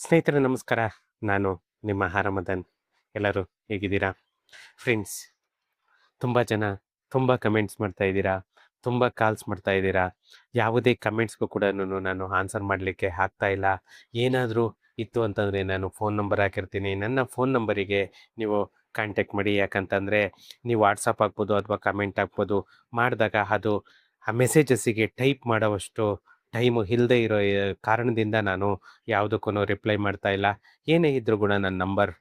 ಸ್ನೇಹಿತರೆ ನಮಸ್ಕಾರ. ನಾನು ನಿಮ್ಮ ಹಾರಮದನ್. ಎಲ್ಲರೂ ಹೇಗಿದ್ದೀರಾ? ಫ್ರೆಂಡ್ಸ್, ತುಂಬ ಜನ ತುಂಬ ಕಮೆಂಟ್ಸ್ ಮಾಡ್ತಾ ಇದ್ದೀರಾ, ತುಂಬ ಕಾಲ್ಸ್ ಮಾಡ್ತಾ ಇದ್ದೀರಾ. ಯಾವುದೇ ಕಮೆಂಟ್ಸ್‌ಗೂ ಕೂಡನು ನಾನು ಆನ್ಸರ್ ಮಾಡಲಿಕ್ಕೆ ಆಗ್ತಾ ಇಲ್ಲ. ಏನಾದರೂ ಇತ್ತು ಅಂತಂದರೆ ನಾನು ಫೋನ್ ನಂಬರ್ ಹಾಕಿರ್ತೀನಿ. ನನ್ನ ಫೋನ್ ನಂಬರಿಗೆ ನೀವು ಕಾಂಟ್ಯಾಕ್ಟ್ ಮಾಡಿ. ಯಾಕಂತಂದರೆ ನೀವು ವಾಟ್ಸಪ್ ಆಗ್ಬೋದು ಅಥವಾ ಕಮೆಂಟ್ ಹಾಕ್ಬೋದು. ಮಾಡಿದಾಗ ಅದು ಆ ಮೆಸೇಜಸ್ಸಿಗೆ ಟೈಪ್ ಮಾಡೋವಷ್ಟು ಟೈಮು ಇಲ್ಲದೆ ಇರೋ ಕಾರಣದಿಂದ ನಾನು ಯಾವುದಕ್ಕೂ ರಿಪ್ಲೈ ಮಾಡ್ತಾ ಇಲ್ಲ. ಏನೇ ಇದ್ರೂ ಕೂಡ ನನ್ನ ನಂಬರ್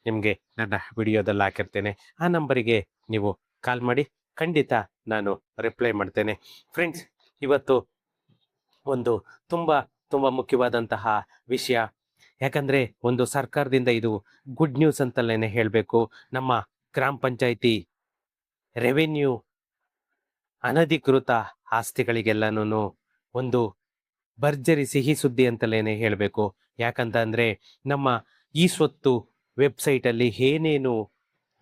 ನಿಮಗೆ ನನ್ನ ವಿಡಿಯೋದಲ್ಲಿ ಹಾಕಿರ್ತೇನೆ. ಆ ನಂಬರಿಗೆ ನೀವು ಕಾಲ್ ಮಾಡಿ. ಖಂಡಿತ ನಾನು ರಿಪ್ಲೈ ಮಾಡ್ತೇನೆ. ಫ್ರೆಂಡ್ಸ್, ಇವತ್ತು ಒಂದು ತುಂಬ ತುಂಬ ಮುಖ್ಯವಾದಂತಹ ವಿಷಯ. ಯಾಕಂದರೆ ಒಂದು ಸರ್ಕಾರದಿಂದ ಇದು ಗುಡ್ ನ್ಯೂಸ್ ಅಂತಲೇ ಹೇಳಬೇಕು. ನಮ್ಮ ಗ್ರಾಮ ಪಂಚಾಯಿತಿ ರೆವೆನ್ಯೂ ಅನಧಿಕೃತ ಆಸ್ತಿಗಳಿಗೆಲ್ಲನೂ ಒಂದು ಭರ್ಜರಿ ಸಿಹಿ ಸುದ್ದಿ ಅಂತಲೇ ಹೇಳಬೇಕು. ಯಾಕಂತ ಅಂದರೆ ನಮ್ಮ ಈ ಸ್ವತ್ತು ವೆಬ್ಸೈಟಲ್ಲಿ ಏನೇನು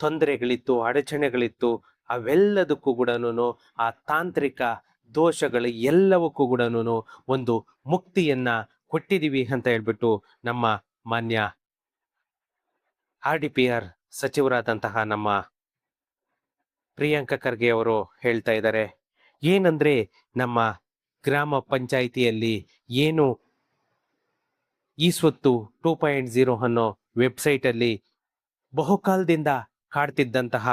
ತೊಂದರೆಗಳಿತ್ತು, ಅಡಚಣೆಗಳಿತ್ತು, ಅವೆಲ್ಲದಕ್ಕೂ ಕೂಡ ಆ ತಾಂತ್ರಿಕ ದೋಷಗಳು ಎಲ್ಲವಕ್ಕೂ ಕೂಡ ಒಂದು ಮುಕ್ತಿಯನ್ನು ಕೊಟ್ಟಿದ್ದೀವಿ ಅಂತ ಹೇಳ್ಬಿಟ್ಟು ನಮ್ಮ ಮಾನ್ಯ RDPR ಸಚಿವರಾದಂತಹ ನಮ್ಮ ಪ್ರಿಯಾಂಕ ಖರ್ಗೆ ಅವರು ಹೇಳ್ತಾ ಇದ್ದಾರೆ. ಏನಂದರೆ ನಮ್ಮ ಗ್ರಾಮ ಪಂಚಾಯಿತಿಯಲ್ಲಿ ಏನು ಈ ಸ್ವತ್ತು 2.0 ಅನ್ನೋ ವೆಬ್ಸೈಟಲ್ಲಿ ಬಹುಕಾಲದಿಂದ ಕಾಡ್ತಿದ್ದಂತಹ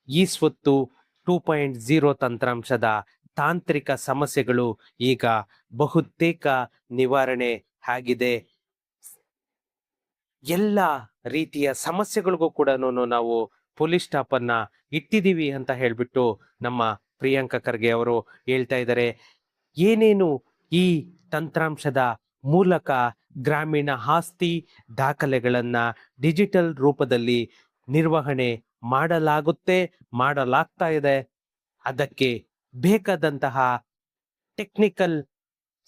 ಈ ಸ್ವತ್ತು 2.0 ತಂತ್ರಾಂಶದ ತಾಂತ್ರಿಕ ಸಮಸ್ಯೆಗಳು ಈಗ ಬಹುತೇಕ ನಿವಾರಣೆ ಆಗಿದೆ. ಎಲ್ಲ ರೀತಿಯ ಸಮಸ್ಯೆಗಳಿಗೂ ಕೂಡ ನಾವು ಪೊಲೀಸ್ ಸ್ಟಾಪನ್ನ ಇಟ್ಟಿದ್ದೀವಿ ಅಂತ ಹೇಳಿಬಿಟ್ಟು ನಮ್ಮ ಪ್ರಿಯಾಂಕ ಖರ್ಗೆ ಅವರು ಹೇಳ್ತಾ ಇದ್ದಾರೆ. ಏನೇನು ಈ ತಂತ್ರಾಂಶದ ಮೂಲಕ ಗ್ರಾಮೀಣ ಆಸ್ತಿ ದಾಖಲೆಗಳನ್ನು ಡಿಜಿಟಲ್ ರೂಪದಲ್ಲಿ ನಿರ್ವಹಣೆ ಮಾಡಲಾಗ್ತಾ ಇದೆ, ಅದಕ್ಕೆ ಬೇಕಾದಂತಹ ಟೆಕ್ನಿಕಲ್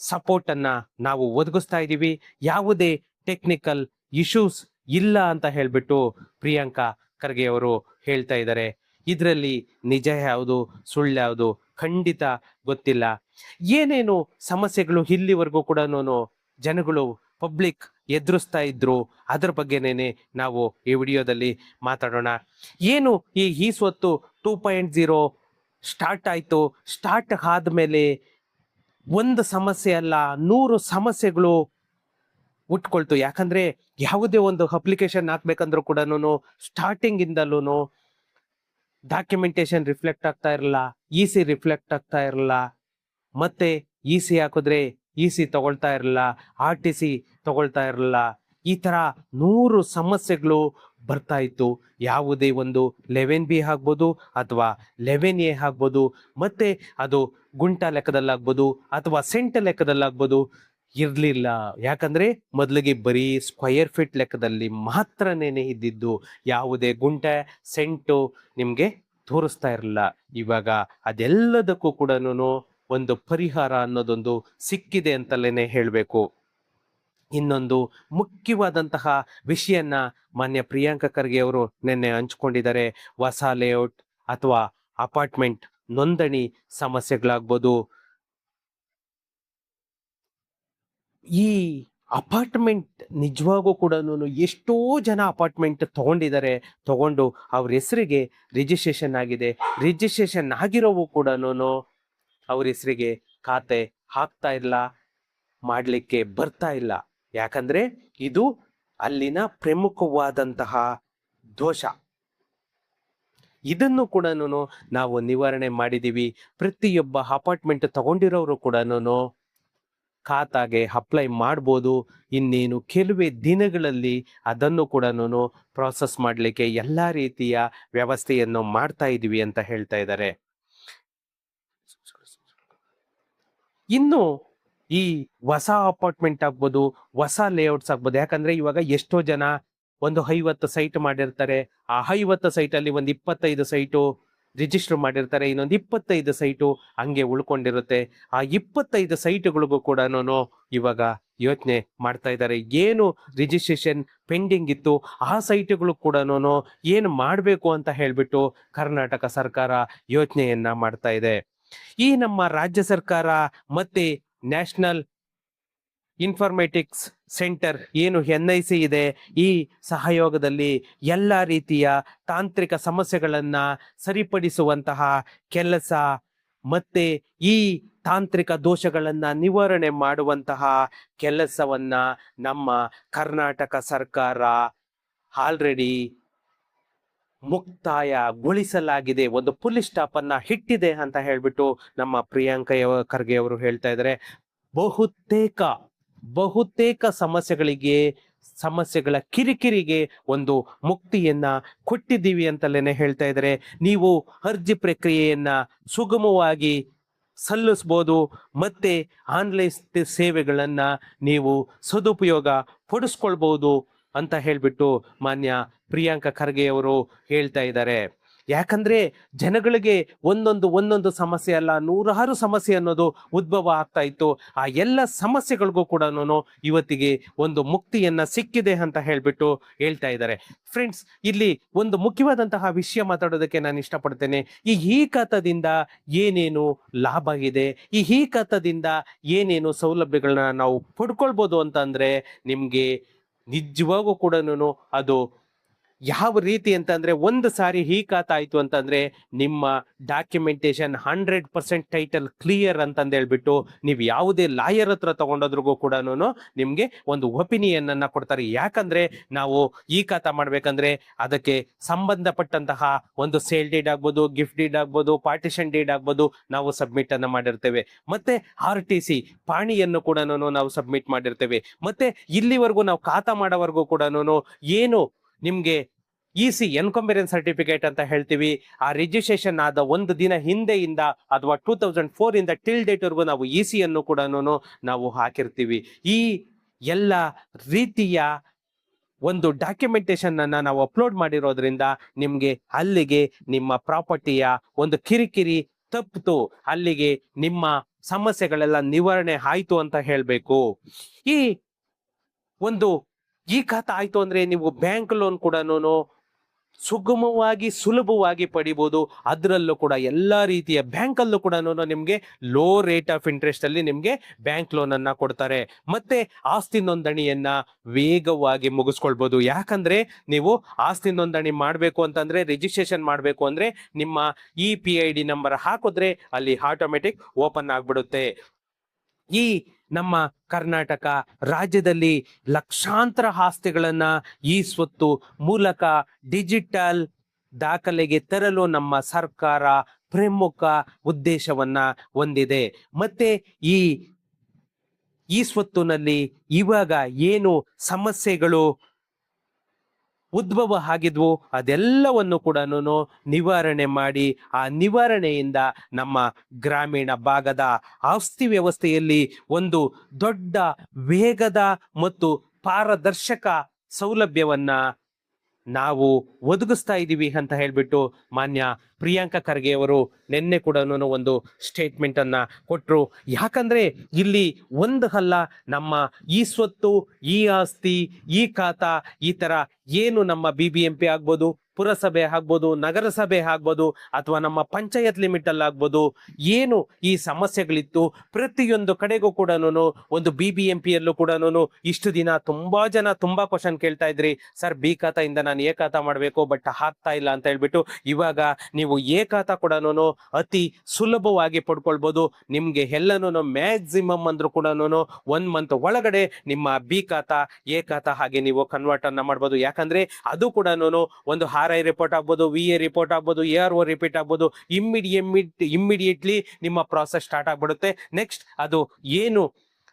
ಸಪೋರ್ಟನ್ನು ನಾವು ಒದಗಿಸ್ತಾ ಇದ್ದೀವಿ. ಯಾವುದೇ ಟೆಕ್ನಿಕಲ್ ಇಶ್ಯೂಸ್ ಇಲ್ಲ ಅಂತ ಹೇಳಿಬಿಟ್ಟು ಪ್ರಿಯಾಂಕಾ ಖರ್ಗೆ ಅವರು ಹೇಳ್ತಾ ಇದ್ದಾರೆ. ಇದರಲ್ಲಿ ನಿಜ ಯಾವುದು ಸುಳ್ಳು ಯಾವುದು ಖಂಡಿತ ಗೊತ್ತಿಲ್ಲ. ಏನೇನು ಸಮಸ್ಯೆಗಳು ಇಲ್ಲಿವರೆಗೂ ಕೂಡ ಜನಗಳು ಪಬ್ಲಿಕ್ ಎದುರಿಸ್ತಾ ಇದ್ರು, ಅದರ ಬಗ್ಗೆನೇ ನಾವು ಈ ವಿಡಿಯೋದಲ್ಲಿ ಮಾತಾಡೋಣ. ಏನು ಈ ಸ್ವತ್ತು 2.0 ಸ್ಟಾರ್ಟ್ ಆಯಿತು, ಸ್ಟಾರ್ಟ್ ಆದಮೇಲೆ ಒಂದು ಸಮಸ್ಯೆ ಅಲ್ಲ 100 ಸಮಸ್ಯೆಗಳು ಉಟ್ಕೊಳ್ತು. ಯಾಕಂದರೆ ಯಾವುದೇ ಒಂದು ಅಪ್ಲಿಕೇಶನ್ ಹಾಕ್ಬೇಕಂದ್ರೂ ಕೂಡ ಸ್ಟಾರ್ಟಿಂಗಿಂದಲೂ ಡಾಕ್ಯುಮೆಂಟೇಶನ್ ರಿಫ್ಲೆಕ್ಟ್ ಆಗ್ತಾ ಇರಲ್ಲ, EC ರಿಫ್ಲೆಕ್ಟ್ ಆಗ್ತಾ ಇರಲ್ಲ, ಮತ್ತೆ EC ಹಾಕಿದ್ರೆ EC ತಗೊಳ್ತಾ ಇರಲ್ಲ, RTC ತಗೊಳ್ತಾ ಇರಲ್ಲ. ಈ ಥರ 100 ಸಮಸ್ಯೆಗಳು ಬರ್ತಾ ಇತ್ತು. ಯಾವುದೇ ಒಂದು 11B ಆಗ್ಬೋದು ಅಥವಾ 11A ಆಗ್ಬೋದು, ಮತ್ತೆ ಅದು ಗುಂಟ ಲೆಕ್ಕದಲ್ಲಾಗ್ಬೋದು ಅಥವಾ ಸೆಂಟ್ ಲೆಕ್ಕದಲ್ಲಾಗ್ಬೋದು ಇರಲಿಲ್ಲ. ಯಾಕಂದರೆ ಮೊದಲಿಗೆ ಬರೀ ಸ್ಕ್ವಯರ್ ಫೀಟ್ ಲೆಕ್ಕದಲ್ಲಿ ಮಾತ್ರನೇ ಇದ್ದಿದ್ದು, ಯಾವುದೇ ಗುಂಟೆ ಸೆಂಟು ನಿಮಗೆ ತೋರಿಸ್ತಾ ಇರಲಿಲ್ಲ. ಇವಾಗ ಅದೆಲ್ಲದಕ್ಕೂ ಕೂಡ ಒಂದು ಪರಿಹಾರ ಅನ್ನೋದೊಂದು ಸಿಕ್ಕಿದೆ ಅಂತಲೇ ಹೇಳಬೇಕು. ಇನ್ನೊಂದು ಮುಖ್ಯವಾದಂತಹ ವಿಷಯನ್ನ ಮಾನ್ಯ ಪ್ರಿಯಾಂಕ ಖರ್ಗೆ ಅವರು ನಿನ್ನೆ ಹಂಚ್ಕೊಂಡಿದ್ದಾರೆ. ಹೊಸ ಲೇಔಟ್ ಅಥವಾ ಅಪಾರ್ಟ್ಮೆಂಟ್ ನೋಂದಣಿ ಸಮಸ್ಯೆಗಳಾಗ್ಬೋದು. ಈ ಅಪಾರ್ಟ್ಮೆಂಟ್ ನಿಜವಾಗೂ ಕೂಡ ಎಷ್ಟೋ ಜನ ಅಪಾರ್ಟ್ಮೆಂಟ್ ತಗೊಂಡು ಅವ್ರ ಹೆಸರಿಗೆ ರಿಜಿಸ್ಟ್ರೇಷನ್ ಆಗಿದೆ. ರಿಜಿಸ್ಟ್ರೇಷನ್ ಆಗಿರೋವು ಕೂಡ ಅವ್ರ ಹೆಸರಿಗೆ ಖಾತೆ ಹಾಕ್ತಾ ಇಲ್ಲ, ಮಾಡಲಿಕ್ಕೆ ಬರ್ತಾ ಇಲ್ಲ. ಯಾಕಂದರೆ ಇದು ಅಲ್ಲಿನ ಪ್ರಮುಖವಾದಂತಹ ದೋಷ. ಇದನ್ನು ಕೂಡ ನಾವು ನಿವಾರಣೆ ಮಾಡಿದ್ದೀವಿ. ಪ್ರತಿಯೊಬ್ಬ ಅಪಾರ್ಟ್ಮೆಂಟ್ ತಗೊಂಡಿರೋರು ಕೂಡ ಖಾತಾಗೆ ಅಪ್ಲೈ ಮಾಡ್ಬೋದು. ಇನ್ನೇನು ಕೆಲವೇ ದಿನಗಳಲ್ಲಿ ಅದನ್ನು ಕೂಡ ಪ್ರಾಸೆಸ್ ಮಾಡಲಿಕ್ಕೆ ಎಲ್ಲ ರೀತಿಯ ವ್ಯವಸ್ಥೆಯನ್ನು ಮಾಡ್ತಾ ಇದ್ದೀವಿ ಅಂತ ಹೇಳ್ತಾ ಇದ್ದಾರೆ. ಇನ್ನು ಈ ಹೊಸ ಅಪಾರ್ಟ್ಮೆಂಟ್ ಆಗ್ಬೋದು, ಹೊಸ ಲೇಔಟ್ಸ್ ಆಗ್ಬೋದು. ಯಾಕಂದ್ರೆ ಇವಾಗ ಎಷ್ಟೋ ಜನ ಒಂದು 50 ಸೈಟ್ ಮಾಡಿರ್ತಾರೆ. ಆ 50 ಸೈಟಲ್ಲಿ ಒಂದು 25 ಸೈಟು ರಿಜಿಸ್ಟರ್ ಮಾಡಿರ್ತಾರೆ, ಇನ್ನೊಂದು 25 ಸೈಟು ಹಂಗೆ ಉಳ್ಕೊಂಡಿರುತ್ತೆ. ಆ 25 ಸೈಟ್ಗಳಿಗೂ ಕೂಡ ಇವಾಗ ಯೋಚನೆ ಮಾಡ್ತಾ ಇದ್ದಾರೆ. ಏನು ರಿಜಿಸ್ಟ್ರೇಷನ್ ಪೆಂಡಿಂಗ್ ಇತ್ತು ಆ ಸೈಟ್ಗಳು ಕೂಡ ಏನು ಮಾಡಬೇಕು ಅಂತ ಹೇಳ್ಬಿಟ್ಟು ಕರ್ನಾಟಕ ಸರ್ಕಾರ ಯೋಚನೆಯನ್ನ ಮಾಡ್ತಾ ಇದೆ. ಈ ನಮ್ಮ ರಾಜ್ಯ ಸರ್ಕಾರ ಮತ್ತೆ ನ್ಯಾಷನಲ್ ಇನ್ಫಾರ್ಮೇಟಿಕ್ಸ್ ಸೆಂಟರ್ ಏನು NIC ಇದೆ, ಈ ಸಹಯೋಗದಲ್ಲಿ ಎಲ್ಲ ರೀತಿಯ ತಾಂತ್ರಿಕ ಸಮಸ್ಯೆಗಳನ್ನ ಸರಿಪಡಿಸುವಂತಹ ಕೆಲಸ ಮತ್ತೆ ಈ ತಾಂತ್ರಿಕ ದೋಷಗಳನ್ನ ನಿವಾರಣೆ ಮಾಡುವಂತಹ ಕೆಲಸವನ್ನ ನಮ್ಮ ಕರ್ನಾಟಕ ಸರ್ಕಾರ ಆಲ್ರೆಡಿ ಮುಕ್ತಾಯಗೊಳಿಸಲಾಗಿದೆ, ಒಂದು ಪುಲಿ ಸ್ಟಾಪ್ ಅನ್ನ ಇಟ್ಟಿದೆ ಅಂತ ಹೇಳ್ಬಿಟ್ಟು ನಮ್ಮ ಪ್ರಿಯಾಂಕ ಖರ್ಗೆ ಅವರು ಹೇಳ್ತಾ ಇದ್ದಾರೆ. ಬಹುತೇಕ ಸಮಸ್ಯೆಗಳ ಕಿರಿಕಿರಿಗೆ ಒಂದು ಮುಕ್ತಿಯನ್ನ ಕೊಟ್ಟಿದ್ದೀವಿ ಅಂತಲೇನೆ ಹೇಳ್ತಾ ಇದ್ದಾರೆ. ನೀವು ಅರ್ಜಿ ಪ್ರಕ್ರಿಯೆಯನ್ನ ಸುಗಮವಾಗಿ ಸಲ್ಲಿಸಬಹುದು, ಮತ್ತೆ ಆನ್ಲೈನ್ ಸೇವೆಗಳನ್ನ ನೀವು ಸದುಪಯೋಗ ಪಡಿಸ್ಕೊಳ್ಬಹುದು ಅಂತ ಹೇಳ್ಬಿಟ್ಟು ಮಾನ್ಯ ಪ್ರಿಯಾಂಕ ಖರ್ಗೆ ಅವರು ಹೇಳ್ತಾ ಇದ್ದಾರೆ. ಯಾಕಂದ್ರೆ ಜನಗಳಿಗೆ ಒಂದೊಂದು ಸಮಸ್ಯೆ ಅಲ್ಲ, 100 ಸಮಸ್ಯೆ ಅನ್ನೋದು ಉದ್ಭವ ಆಗ್ತಾ ಇತ್ತು. ಆ ಎಲ್ಲ ಸಮಸ್ಯೆಗಳಿಗೂ ಕೂಡ ಇವತ್ತಿಗೆ ಒಂದು ಮುಕ್ತಿಯನ್ನ ಸಿಕ್ಕಿದೆ ಅಂತ ಹೇಳ್ಬಿಟ್ಟು ಹೇಳ್ತಾ ಇದ್ದಾರೆ. ಫ್ರೆಂಡ್ಸ್, ಇಲ್ಲಿ ಒಂದು ಮುಖ್ಯವಾದಂತಹ ವಿಷಯ ಮಾತಾಡೋದಕ್ಕೆ ನಾನು ಇಷ್ಟಪಡ್ತೇನೆ. ಈ ಖಾತಾದಿಂದ ಏನೇನು ಲಾಭ ಇದೆ, ಈ ಖಾತಾದಿಂದ ಏನೇನು ಸೌಲಭ್ಯಗಳನ್ನ ನಾವು ಪಡ್ಕೊಳ್ಬೋದು ಅಂತಂದ್ರೆ ನಿಮ್ಗೆ ನಿಜವಾಗೂ ಕೂಡ ಅದು ಯಾವ ರೀತಿ ಅಂತಂದ್ರೆ, ಒಂದು ಸಾರಿ ಈ ಖಾತಾ ಆಯ್ತು ಅಂತಂದ್ರೆ ನಿಮ್ಮ ಡಾಕ್ಯುಮೆಂಟೇಶನ್ 100% ಟೈಟಲ್ ಕ್ಲಿಯರ್ ಅಂತಂದು ಹೇಳ್ಬಿಟ್ಟು ನೀವು ಯಾವುದೇ ಲಾಯರ್ ಹತ್ರ ತಗೊಂಡೋದ್ರಿಗೂ ಕೂಡ ನಿಮ್ಗೆ ಒಂದು ಒಪಿನಿಯನ್ ಅನ್ನ ಕೊಡ್ತಾರೆ. ಯಾಕಂದ್ರೆ ನಾವು ಈ ಖಾತಾ ಮಾಡ್ಬೇಕಂದ್ರೆ ಅದಕ್ಕೆ ಸಂಬಂಧಪಟ್ಟಂತಹ ಒಂದು ಸೇಲ್ ಡೀಡ್ ಆಗ್ಬೋದು, ಗಿಫ್ಟ್ ಡೀಡ್ ಆಗ್ಬೋದು, ಪಾರ್ಟಿಷನ್ ಡೀಡ್ ಆಗ್ಬೋದು, ನಾವು ಸಬ್ಮಿಟ್ ಅನ್ನ ಮಾಡಿರ್ತೇವೆ. ಮತ್ತೆ RTC ಪಾಣಿಯನ್ನು ಕೂಡ ನಾವು ಸಬ್ಮಿಟ್ ಮಾಡಿರ್ತೇವೆ. ಮತ್ತೆ ಇಲ್ಲಿವರೆಗೂ ನಾವು ಖಾತಾ ಮಾಡೋವರೆಗೂ ಕೂಡ ಏನು ನಿಮ್ಗೆ EC ಎನ್ಕಂಬರೆನ್ಸ್ ಸರ್ಟಿಫಿಕೇಟ್ ಅಂತ ಹೇಳ್ತೀವಿ, ಆ ರಿಜಿಸ್ಟ್ರೇಷನ್ ಆದ ಒಂದು ದಿನ ಹಿಂದೆಯಿಂದ ಅಥವಾ 2004 ಇಂದ ಟಿಲ್ ಡೇಟ್ ವರೆಗೂ ನಾವು EC ಅನ್ನು ಕೂಡ ನಾವು ಹಾಕಿರ್ತೀವಿ. ಈ ಎಲ್ಲ ರೀತಿಯ ಒಂದು ಡಾಕ್ಯುಮೆಂಟೇಶನ್ ಅನ್ನ ನಾವು ಅಪ್ಲೋಡ್ ಮಾಡಿರೋದ್ರಿಂದ ನಿಮ್ಗೆ ಅಲ್ಲಿಗೆ ನಿಮ್ಮ ಪ್ರಾಪರ್ಟಿಯ ಒಂದು ಕಿರಿಕಿರಿ ತಪ್ಪಿತು, ಅಲ್ಲಿಗೆ ನಿಮ್ಮ ಸಮಸ್ಯೆಗಳೆಲ್ಲ ನಿವಾರಣೆ ಆಯ್ತು ಅಂತ ಹೇಳ್ಬೇಕು. ಈ ಖಾತಾ ಆಯ್ತು ಅಂದ್ರೆ ನೀವು ಬ್ಯಾಂಕ್ ಲೋನ್ ಕೂಡ ಸುಗಮವಾಗಿ ಸುಲಭವಾಗಿ ಪಡಿಬಹುದು. ಅದರಲ್ಲೂ ಕೂಡ ಎಲ್ಲಾ ರೀತಿಯ ಬ್ಯಾಂಕ್ ಅಲ್ಲೂ ಕೂಡ ನಿಮ್ಗೆ ಲೋ ರೇಟ್ ಆಫ್ ಇಂಟ್ರೆಸ್ಟ್ ಅಲ್ಲಿ ನಿಮ್ಗೆ ಬ್ಯಾಂಕ್ ಲೋನ್ ಅನ್ನ ಕೊಡ್ತಾರೆ. ಮತ್ತೆ ಆಸ್ತಿ ನೋಂದಣಿಯನ್ನ ವೇಗವಾಗಿ ಮುಗಿಸ್ಕೊಳ್ಬಹುದು. ಯಾಕಂದ್ರೆ ನೀವು ಆಸ್ತಿ ನೋಂದಣಿ ಮಾಡ್ಬೇಕು ಅಂತಂದ್ರೆ, ರಿಜಿಸ್ಟ್ರೇಷನ್ ಮಾಡ್ಬೇಕು ಅಂದ್ರೆ ನಿಮ್ಮ EPID ನಂಬರ್ ಹಾಕಿದ್ರೆ ಅಲ್ಲಿ ಆಟೋಮೆಟಿಕ್ ಓಪನ್ ಆಗ್ಬಿಡುತ್ತೆ. ಈ ನಮ್ಮ ಕರ್ನಾಟಕ ರಾಜ್ಯದಲ್ಲಿ ಲಕ್ಷಾಂತರ ಆಸ್ತಿಗಳನ್ನ ಈ ಸ್ವತ್ತು ಮೂಲಕ ಡಿಜಿಟಲ್ ದಾಖಲೆಗೆ ತರಲು ನಮ್ಮ ಸರ್ಕಾರ ಪ್ರಮುಖ ಉದ್ದೇಶವನ್ನ ಹೊಂದಿದೆ. ಮತ್ತೆ ಈ ಸ್ವತ್ತಿನಲ್ಲಿ ಇವಾಗ ಏನು ಸಮಸ್ಯೆಗಳು ಉದ್ಭವ ಆಗಿದ್ವು ಅದೆಲ್ಲವನ್ನು ಕೂಡ ನಿವಾರಣೆ ಮಾಡಿ, ಆ ನಿವಾರಣೆಯಿಂದ ನಮ್ಮ ಗ್ರಾಮೀಣ ಭಾಗದ ಆಸ್ತಿ ವ್ಯವಸ್ಥೆಯಲ್ಲಿ ಒಂದು ದೊಡ್ಡ ವೇಗದ ಮತ್ತು ಪಾರದರ್ಶಕ ಸೌಲಭ್ಯವನ್ನ ನಾವು ಒದಗಿಸ್ತಾ ಇದ್ದೀವಿ ಅಂತ ಹೇಳ್ಬಿಟ್ಟು ಮಾನ್ಯ ಪ್ರಿಯಾಂಕ ಖರ್ಗೆ ಅವರು ನಿನ್ನೆ ಕೂಡ ಒಂದು ಸ್ಟೇಟ್ಮೆಂಟ್ ಅನ್ನ ಕೊಟ್ಟರು. ಯಾಕಂದ್ರೆ ಇಲ್ಲಿ ಒಂದು ಅಲ್ಲ, ನಮ್ಮ ಈ ಸ್ವತ್ತು, ಈ ಆಸ್ತಿ, ಈ ಖಾತಾ, ಈ ತರ ಏನು ನಮ್ಮ BBMP ಆಗ್ಬೋದು, ಪುರಸಭೆ ಆಗ್ಬೋದು, ನಗರಸಭೆ ಆಗ್ಬೋದು, ಅಥವಾ ನಮ್ಮ ಪಂಚಾಯತ್ ಲಿಮಿಟ್ ಅಲ್ಲಿ ಆಗ್ಬೋದು, ಏನು ಈ ಸಮಸ್ಯೆಗಳಿತ್ತು ಪ್ರತಿಯೊಂದು ಕಡೆಗೂ ಕೂಡ ಒಂದು BBMP ಯಲ್ಲೂ ಕೂಡ ಇಷ್ಟು ದಿನ ತುಂಬಾ ಜನ ತುಂಬಾ ಕ್ವಶನ್ ಕೇಳ್ತಾ ಇದ್ರಿ, ಸರ್ ಬಿ ಖಾತಾ ಇಂದ ನಾನು ಎ ಖಾತಾ ಮಾಡ್ಬೇಕು ಬಟ್ ಆಗ್ತಾ ಇಲ್ಲ ಅಂತ ಹೇಳ್ಬಿಟ್ಟು. ಇವಾಗ ನೀವು ಎ ಖಾತಾ ಕೂಡ ಅತಿ ಸುಲಭವಾಗಿ ಪಡ್ಕೊಳ್ಬಹುದು. ನಿಮ್ಗೆ ಎಲ್ಲನೂ ಮ್ಯಾಕ್ಸಿಮಮ್ ಅಂದ್ರೂ ಕೂಡ 1 ಮಂತ್ ಒಳಗಡೆ ನಿಮ್ಮ ಬಿ ಖಾತಾ ಎ ಖಾತಾ ಹಾಗೆ ನೀವು ಕನ್ವರ್ಟ್ ಅನ್ನ ಮಾಡ್ಬೋದು. ಯಾಕಂದ್ರೆ ಅದು ಕೂಡ ಒಂದು RI ರಿಪೋರ್ಟ್ ಆಗ್ಬೋದು, VA ರಿಪೋರ್ಟ್ ಆಗ್ಬೋದು, ARO ರಿಪೋರ್ಟ್ ಆಗ್ಬೋದು, ಇಮ್ಮಿಡಿಯೇಟ್ಲಿ ನಿಮ್ಮ ಪ್ರಾಸೆಸ್ ಸ್ಟಾರ್ಟ್ ಆಗ್ಬಿಡುತ್ತೆ. ನೆಕ್ಸ್ಟ್ ಅದು ಏನು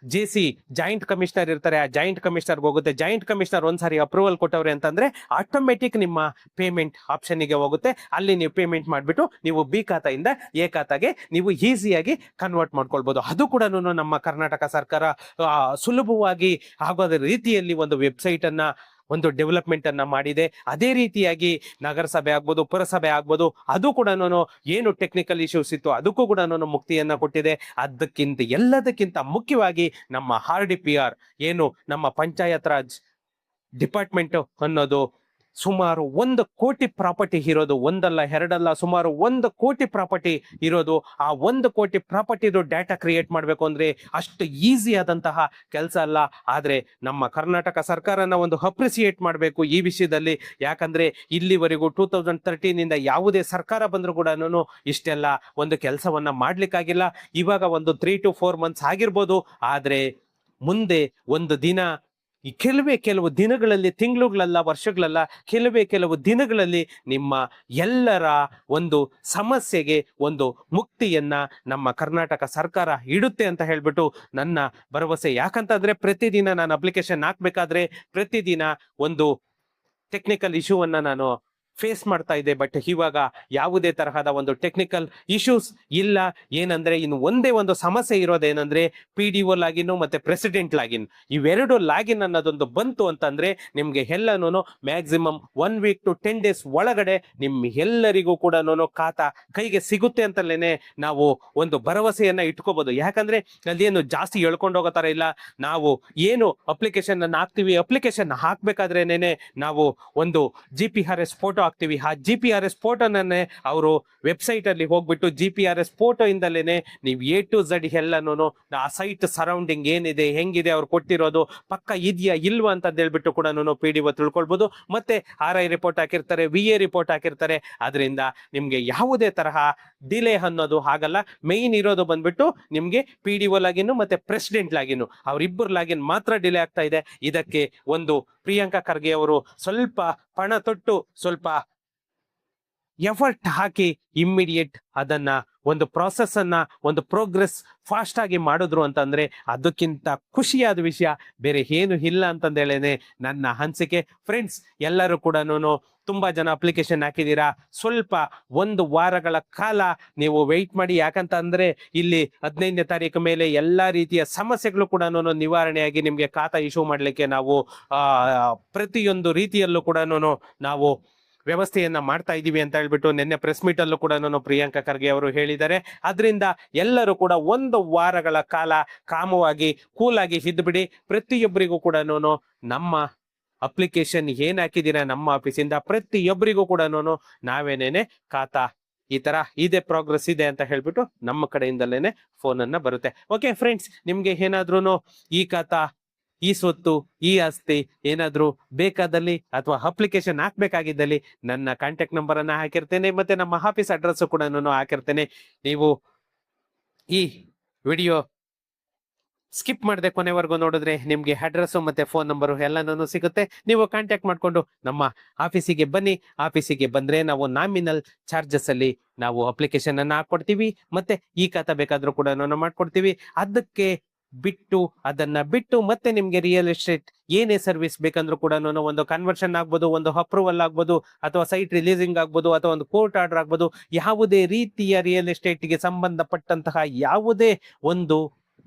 JC ಜಾಯಿಂಟ್ ಕಮಿಷನರ್ ಇರ್ತಾರೆ, ಆ ಜಾಯಿಂಟ್ ಕಮಿಷನರ್ ಹೋಗುತ್ತೆ. ಜಾಯಿಂಟ್ ಕಮಿಷನರ್ ಒಂದ್ಸಾರಿ ಅಪ್ರೂವಲ್ ಕೊಟ್ಟವ್ರೆ ಅಂತಂದ್ರೆ ಆಟೋಮೆಟಿಕ್ ನಿಮ್ಮ ಪೇಮೆಂಟ್ ಆಪ್ಷನ್ ಗೆ ಹೋಗುತ್ತೆ. ಅಲ್ಲಿ ನೀವು ಪೇಮೆಂಟ್ ಮಾಡ್ಬಿಟ್ಟು ನೀವು ಬಿ ಖಾತೆಯಿಂದ ಎ ಖಾತೆಗೆ ನೀವು ಈಸಿಯಾಗಿ ಕನ್ವರ್ಟ್ ಮಾಡ್ಕೊಳ್ಬಹುದು. ಅದು ಕೂಡ ನಮ್ಮ ಕರ್ನಾಟಕ ಸರ್ಕಾರ ಸುಲಭವಾಗಿ ಆಗೋದ ರೀತಿಯಲ್ಲಿ ಒಂದು ವೆಬ್ಸೈಟ್ ಅನ್ನ ಒಂದು ಡೆವಲಪ್ಮೆಂಟ್ ಅನ್ನ ಮಾಡಿದೆ. ಅದೇ ರೀತಿಯಾಗಿ ನಗರಸಭೆ ಆಗ್ಬೋದು, ಪುರಸಭೆ ಆಗ್ಬೋದು, ಅದು ಕೂಡ ಏನು ಟೆಕ್ನಿಕಲ್ ಇಶ್ಯೂಸ್ ಇತ್ತು ಅದಕ್ಕೂ ಕೂಡ ಮುಕ್ತಿಯನ್ನ ಕೊಟ್ಟಿದೆ. ಎಲ್ಲದಕ್ಕಿಂತ ಮುಖ್ಯವಾಗಿ ನಮ್ಮ RDPR ಏನು ನಮ್ಮ ಪಂಚಾಯತ್ ರಾಜ್ ಡಿಪಾರ್ಟ್ಮೆಂಟ್ ಅನ್ನೋದು ಸುಮಾರು 1 ಕೋಟಿ ಪ್ರಾಪರ್ಟಿ ಇರೋದು, ಒಂದಲ್ಲ ಎರಡಲ್ಲ, ಸುಮಾರು 1 ಕೋಟಿ ಪ್ರಾಪರ್ಟಿ ಇರೋದು. ಆ 1 ಕೋಟಿ ಪ್ರಾಪರ್ಟಿದು ಡಾಟಾ ಕ್ರಿಯೇಟ್ ಮಾಡಬೇಕು ಅಂದ್ರೆ ಅಷ್ಟು ಈಸಿ ಆದಂತಹ ಕೆಲಸ ಅಲ್ಲ. ಆದ್ರೆ ನಮ್ಮ ಕರ್ನಾಟಕ ಸರ್ಕಾರನ ಒಂದು ಅಪ್ರಿಸಿಯೇಟ್ ಮಾಡಬೇಕು ಈ ವಿಷಯದಲ್ಲಿ. ಯಾಕಂದ್ರೆ ಇಲ್ಲಿವರೆಗೂ 2013 ಯಾವುದೇ ಸರ್ಕಾರ ಬಂದ್ರು ಕೂಡ ಇಷ್ಟೆಲ್ಲ ಒಂದು ಕೆಲಸವನ್ನ ಮಾಡ್ಲಿಕ್ಕಾಗಿಲ್ಲ. ಇವಾಗ ಒಂದು 3 to 4 months ಆಗಿರ್ಬೋದು. ಆದ್ರೆ ಮುಂದೆ ಒಂದು ದಿನ, ಈ ಕೆಲವು ದಿನಗಳಲ್ಲಿ, ತಿಂಗಳುಗಳಲ್ಲ, ವರ್ಷಗಳಲ್ಲ, ಕೆಲವು ದಿನಗಳಲ್ಲಿ ನಿಮ್ಮ ಎಲ್ಲರ ಒಂದು ಸಮಸ್ಯೆಗೆ ಒಂದು ಮುಕ್ತಿಯನ್ನ ನಮ್ಮ ಕರ್ನಾಟಕ ಸರ್ಕಾರ ಇಡುತ್ತೆ ಅಂತ ಹೇಳ್ಬಿಟ್ಟು ನನ್ನ ಭರವಸೆ. ಯಾಕಂತಂದ್ರೆ ಪ್ರತಿದಿನ ನಾನು ಅಪ್ಲಿಕೇಶನ್ ಹಾಕ್ಬೇಕಾದ್ರೆ ಪ್ರತಿದಿನ ಒಂದು ಟೆಕ್ನಿಕಲ್ ಇಶ್ಯೂವನ್ನ ನಾನು ಫೇಸ್ ಮಾಡ್ತಾ ಇದೆ. ಬಟ್ ಇವಾಗ ಯಾವುದೇ ತರಹದ ಒಂದು ಟೆಕ್ನಿಕಲ್ ಇಶ್ಯೂಸ್ ಇಲ್ಲ. ಏನಂದ್ರೆ ಇನ್ನು ಒಂದೇ ಒಂದು ಸಮಸ್ಯೆ ಇರೋದೇನಂದ್ರೆ PDO ಲಾಗಿನ್ ಮತ್ತೆ ಪ್ರೆಸಿಡೆಂಟ್ ಲಾಗಿನ್, ಇವೆರಡು ಲಾಗಿನ್ ಅನ್ನೋದೊಂದು ಬಂತು ಅಂತಂದ್ರೆ ನಿಮ್ಗೆ ಎಲ್ಲನೂ ಮ್ಯಾಕ್ಸಿಮಮ್ 1 week to 10 days ಒಳಗಡೆ ನಿಮ್ ಎಲ್ಲರಿಗೂ ಕೂಡ ಖಾತಾ ಕೈಗೆ ಸಿಗುತ್ತೆ ಅಂತಲೇನೆ ನಾವು ಒಂದು ಭರವಸೆಯನ್ನ ಇಟ್ಕೋಬಹುದು. ಯಾಕಂದ್ರೆ ಅದೇನು ಜಾಸ್ತಿ ಹೇಳ್ಕೊಂಡು ಹೋಗೋ ತರ ಇಲ್ಲ. ನಾವು ಏನು ಅಪ್ಲಿಕೇಶನ್ ಅನ್ನ ಹಾಕ್ತಿವಿ, ಅಪ್ಲಿಕೇಶನ್ ಹಾಕ್ಬೇಕಾದ್ರೇನೆ ನಾವು ಒಂದು GPRS ಫೋಟೋ ಹಾಕ್ತಿವಿ. ಆ GPRS ಫೋಟೋನೇ ಅವರು ವೆಬ್ಸೈಟ್ ಅಲ್ಲಿ ಹೋಗ್ಬಿಟ್ಟು GPRS ಫೋಟೋ ಇಂದಲೇನೆ ನೀವು A to Z ಎಲ್ಲನೂ ಆ ಸೈಟ್ ಸರೌಂಡಿಂಗ್ ಏನಿದೆ, ಹೆಂಗಿದೆ, ಅವ್ರು ಕೊಟ್ಟಿರೋದು ಪಕ್ಕ ಇದೆಯಾ ಇಲ್ವಾ ಅಂತ ಹೇಳ್ಬಿಟ್ಟು ಕೂಡ PDO ತಿಳ್ಕೊಳ್ಬಹುದು. ಮತ್ತೆ RI ರಿಪೋರ್ಟ್ ಹಾಕಿರ್ತಾರೆ, VA ರಿಪೋರ್ಟ್ ಹಾಕಿರ್ತಾರೆ. ಅದರಿಂದ ನಿಮ್ಗೆ ಯಾವುದೇ ತರಹ ಡಿಲೇ ಅನ್ನೋದು ಆಗಲ್ಲ. ಮೇನ್ ಇರೋದು ಬಂದ್ಬಿಟ್ಟು ನಿಮ್ಗೆ PDO ಲಾಗಿನ್ ಮತ್ತೆ ಪ್ರೆಸಿಡೆಂಟ್ ಲಾಗಿನ್, ಅವ್ರಿಬ್ಬರು ಲಾಗಿನ್ ಮಾತ್ರ ಡಿಲೇ ಆಗ್ತಾ ಇದೆ. ಇದಕ್ಕೆ ಒಂದು ಪ್ರಿಯಾಂಕಾ ಖರ್ಗೆ ಅವರು ಸ್ವಲ್ಪ ಪಣ ತೊಟ್ಟು, ಸ್ವಲ್ಪ ಎಫರ್ಟ್ ಹಾಕಿ ಇಮ್ಮಿಡಿಯೇಟ್ ಅದನ್ನ ಒಂದು ಪ್ರಾಸೆಸ್ ಅನ್ನ, ಒಂದು ಪ್ರೋಗ್ರೆಸ್ ಫಾಸ್ಟ್ ಆಗಿ ಮಾಡಿದ್ರು ಅಂತಂದ್ರೆ ಅದಕ್ಕಿಂತ ಖುಷಿಯಾದ ವಿಷಯ ಬೇರೆ ಏನು ಇಲ್ಲ ಅಂತಂದೇಳೇನೆ ನನ್ನ ಅನಿಸಿಕೆ. ಫ್ರೆಂಡ್ಸ್, ಎಲ್ಲರೂ ಕೂಡ ತುಂಬಾ ಜನ ಅಪ್ಲಿಕೇಶನ್ ಹಾಕಿದೀರಾ. ಸ್ವಲ್ಪ 1 ವಾರಗಳ ಕಾಲ ನೀವು ವೆಯ್ಟ್ ಮಾಡಿ. ಯಾಕಂತ ಅಂದ್ರೆ ಇಲ್ಲಿ 15ನೇ ತಾರೀಕು ಮೇಲೆ ಎಲ್ಲಾ ರೀತಿಯ ಸಮಸ್ಯೆಗಳು ಕೂಡ ನಿವಾರಣೆಯಾಗಿ ನಿಮ್ಗೆ ಖಾತಾ ಇಶ್ಯೂ ಮಾಡ್ಲಿಕ್ಕೆ ನಾವು ಪ್ರತಿಯೊಂದು ರೀತಿಯಲ್ಲೂ ಕೂಡ ನಾವು ವ್ಯವಸ್ಥೆಯನ್ನ ಮಾಡ್ತಾ ಇದೀವಿ ಅಂತ ಹೇಳ್ಬಿಟ್ಟು ನಿನ್ನೆ ಪ್ರೆಸ್ ಮೀಟ್ ಅಲ್ಲೂ ಕೂಡ ಪ್ರಿಯಾಂಕಾ ಖರ್ಗೆ ಅವರು ಹೇಳಿದ್ದಾರೆ. ಅದರಿಂದ ಎಲ್ಲರೂ ಕೂಡ 1 ವಾರಗಳ ಕಾಲ ಕಾಮವಾಗಿ ಕೂಲಾಗಿ ಇದ್ಬಿಡಿ. ಪ್ರತಿಯೊಬ್ಬರಿಗೂ ಕೂಡ ನಮ್ಮ ಅಪ್ಲಿಕೇಶನ್ ಏನ್ ಹಾಕಿದೀರಾ ನಮ್ಮ ಆಫೀಸಿಂದ ಪ್ರತಿಯೊಬ್ಬರಿಗೂ ಕೂಡ ನಾವೇನೇನೆ ಖಾತಾ ಈ ತರ ಇದೆ, ಪ್ರೋಗ್ರೆಸ್ ಇದೆ ಅಂತ ಹೇಳ್ಬಿಟ್ಟು ನಮ್ಮ ಕಡೆಯಿಂದಲೇನೆ ಫೋನ್ ಅನ್ನ ಬರುತ್ತೆ. ಓಕೆ ಫ್ರೆಂಡ್ಸ್, ನಿಮ್ಗೆ ಏನಾದ್ರೂ ಈ ಖಾತಾ, ಈ ಸ್ವತ್ತು, ಈ ಆಸ್ತಿ ಏನಾದ್ರೂ ಬೇಕಾದಲ್ಲಿ ಅಥವಾ ಅಪ್ಲಿಕೇಶನ್ ಹಾಕ್ಬೇಕಾಗಿದ್ದಲ್ಲಿ ನನ್ನ ಕಾಂಟ್ಯಾಕ್ಟ್ ನಂಬರ್ ಅನ್ನ ಹಾಕಿರ್ತೇನೆ. ಮತ್ತೆ ನಮ್ಮ ಆಫೀಸ್ ಅಡ್ರೆಸ್ ಕೂಡ ಹಾಕಿರ್ತೇನೆ. ನೀವು ಈ ವಿಡಿಯೋ ಸ್ಕಿಪ್ ಮಾಡದೆ ಕೊನೆವರೆಗೂ ನೋಡಿದ್ರೆ ನಿಮ್ಗೆ ಅಡ್ರೆಸ್ ಮತ್ತೆ ಫೋನ್ ನಂಬರ್ ಎಲ್ಲಾನು ಸಿಗುತ್ತೆ. ನೀವು ಕಾಂಟ್ಯಾಕ್ಟ್ ಮಾಡ್ಕೊಂಡು ನಮ್ಮ ಆಫೀಸಿಗೆ ಬನ್ನಿ. ಆಫೀಸಿಗೆ ಬಂದ್ರೆ ನಾವು ನಾಮಿನಲ್ ಚಾರ್ಜಸ್ ಅಲ್ಲಿ ನಾವು ಅಪ್ಲಿಕೇಶನ್ ಅನ್ನ ಹಾಕೊಡ್ತೀವಿ. ಮತ್ತೆ ಈ ಖಾತಾ ಬೇಕಾದ್ರೂ ಕೂಡ ಮಾಡ್ಕೊಡ್ತೀವಿ. ಅದನ್ನ ಬಿಟ್ಟು ಮತ್ತೆ ನಿಮ್ಗೆ ರಿಯಲ್ ಎಸ್ಟೇಟ್ ಏನೇ ಸರ್ವಿಸ್ ಬೇಕಂದ್ರೂ ಕೂಡ ಒಂದು ಕನ್ವರ್ಷನ್ ಆಗ್ಬೋದು, ಒಂದು ಅಪ್ರೂವಲ್ ಆಗ್ಬೋದು, ಅಥವಾ ಸೈಟ್ ರಿಲೀಸಿಂಗ್ ಆಗ್ಬೋದು, ಅಥವಾ ಒಂದು ಕೋರ್ಟ್ ಆರ್ಡರ್ ಆಗ್ಬೋದು, ಯಾವುದೇ ರೀತಿಯ ರಿಯಲ್ ಎಸ್ಟೇಟ್ಗೆ ಸಂಬಂಧಪಟ್ಟಂತಹ ಯಾವುದೇ ಒಂದು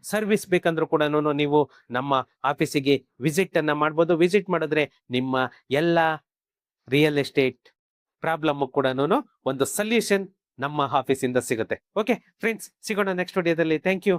ಸರ್ವಿಸ್ ಬೇಕಂದ್ರೂ ಕೂಡ ನೀವು ನಮ್ಮ ಆಫೀಸಿಗೆ ವಿಸಿಟ್ ಅನ್ನ ಮಾಡ್ಬೋದು. ವಿಸಿಟ್ ಮಾಡಿದ್ರೆ ನಿಮ್ಮ ಎಲ್ಲ ರಿಯಲ್ ಎಸ್ಟೇಟ್ ಪ್ರಾಬ್ಲಮ್ ಕೂಡ ಒಂದು ಸೊಲ್ಯೂಷನ್ ನಮ್ಮ ಆಫೀಸಿಂದ ಸಿಗುತ್ತೆ. ಓಕೆ ಫ್ರೆಂಡ್ಸ್, ಸಿಗೋಣ ನೆಕ್ಸ್ಟ್ ವಿಡಿಯೋದಲ್ಲಿ. Thank you.